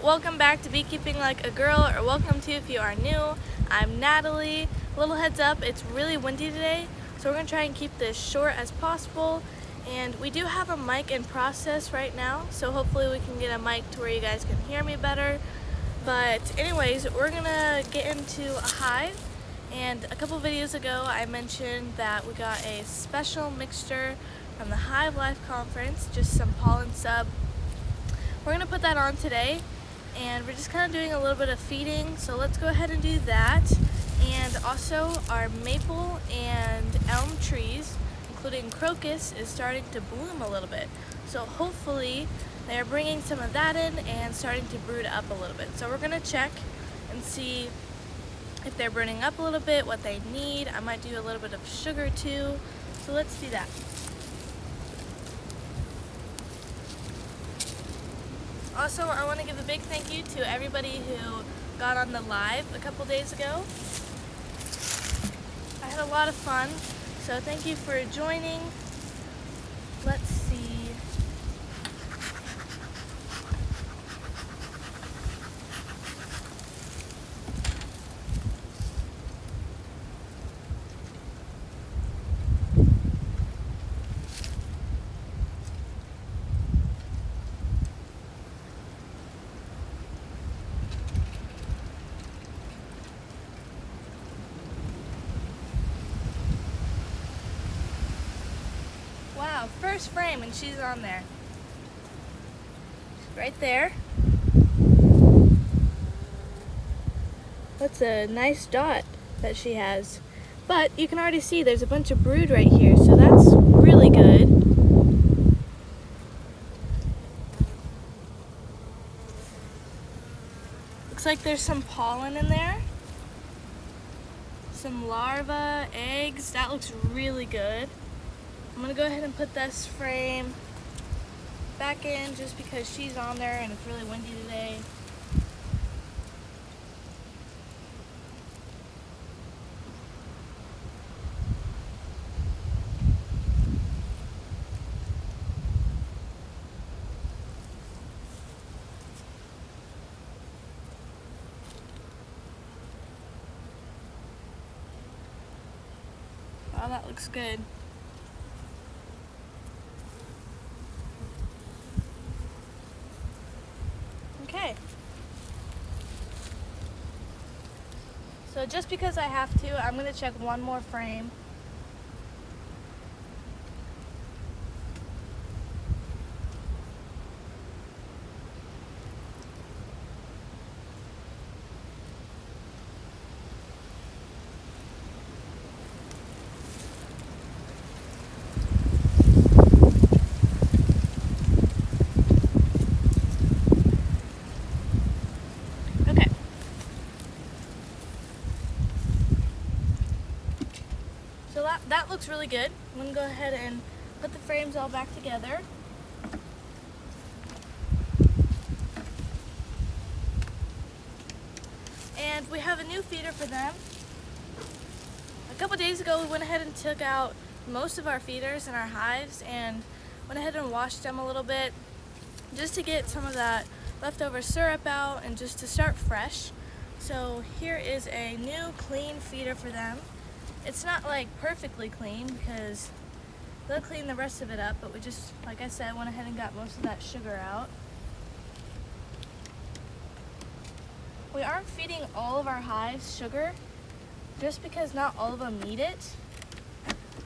welcome back to Beekeeping Like a Girl, or welcome to if you are new. I'm Natalie. Little heads up, it's really windy today, so we're going to try and keep this short as possible. And we do have a mic in process right now, so hopefully we can get a mic to where you guys can hear me better. But anyways, we're going to get into a hive. And a couple videos ago I mentioned that we got a special mixture from the Hive Life Conference, just some pollen sub. We're going to put that on today, and we're just kind of doing a little bit of feeding, so let's go ahead and do that. And also our maple and elm trees, including crocus, is starting to bloom a little bit. So hopefully they're bringing some of that in and starting to brood up a little bit. So we're going to check and see if they're brooding up a little bit, what they need. I might do a little bit of sugar too, so let's do that. Also, I want to give a big thank you to everybody who got on the live a couple days ago. I had a lot of fun, so thank you for joining. Let's see. Wow, first frame and she's on there. Right there. That's a nice dot that she has. But you can already see there's a bunch of brood right here, so that's really good. Looks like there's some pollen in there. Some larvae, eggs, that looks really good. I'm gonna go ahead and put this frame back in just because she's on there and it's really windy today. Wow, that looks good. Okay. So just because I have to, I'm going to check one more frame. So that looks really good. I'm going to go ahead and put the frames all back together. And we have a new feeder for them. A couple days ago we went ahead and took out most of our feeders in our hives and went ahead and washed them a little bit just to get some of that leftover syrup out and just to start fresh. So here is a new clean feeder for them. It's not like perfectly clean because they'll clean the rest of it up, but we just, like I said, went ahead and got most of that sugar out. We aren't feeding all of our hives sugar just because not all of them need it.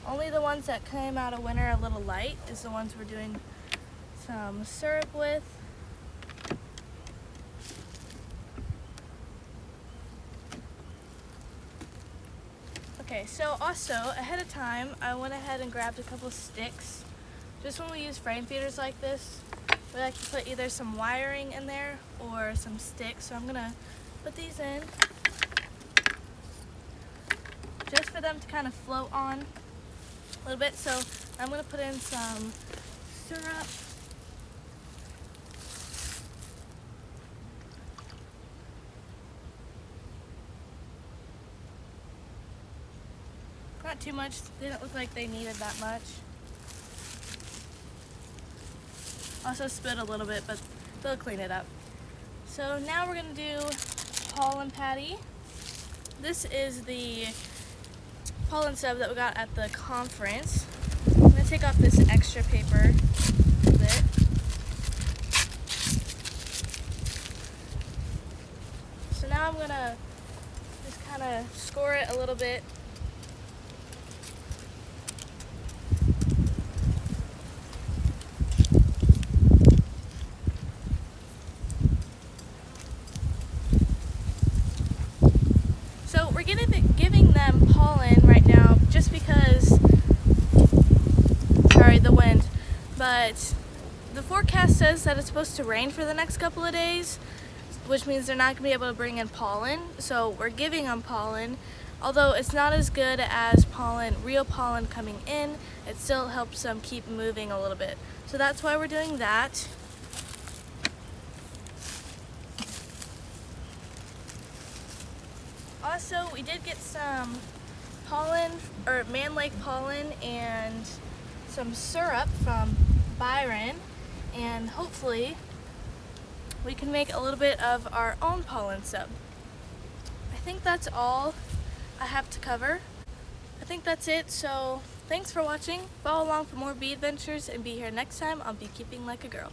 Only the ones that came out of winter a little light is the ones we're doing some syrup with. Okay, so also ahead of time I went ahead and grabbed a couple sticks. Just when we use frame feeders like this, we like to put either some wiring in there or some sticks. So I'm gonna put these in just for them to kind of float on a little bit. So I'm gonna put in some syrup. Not too much, didn't look like they needed that much. Also spit a little bit, but they'll clean it up. So now we're gonna do pollen patty. This is the pollen sub that we got at the conference. I'm gonna take off this extra paper a little bit. So now I'm gonna just kind of score it a little bit. So we're giving them pollen right now just because, sorry, the wind, but the forecast says that it's supposed to rain for the next couple of days, which means they're not going to be able to bring in pollen. So we're giving them pollen. Although it's not as good as real pollen coming in, it still helps them keep moving a little bit. So that's why we're doing that. Also, we did get some pollen, or Man Lake pollen, and some syrup from Byron, and hopefully we can make a little bit of our own pollen sub. I think that's all I have to cover. I think that's it, so thanks for watching. Follow along for more bee adventures and be here next time on Beekeeping Like a Girl.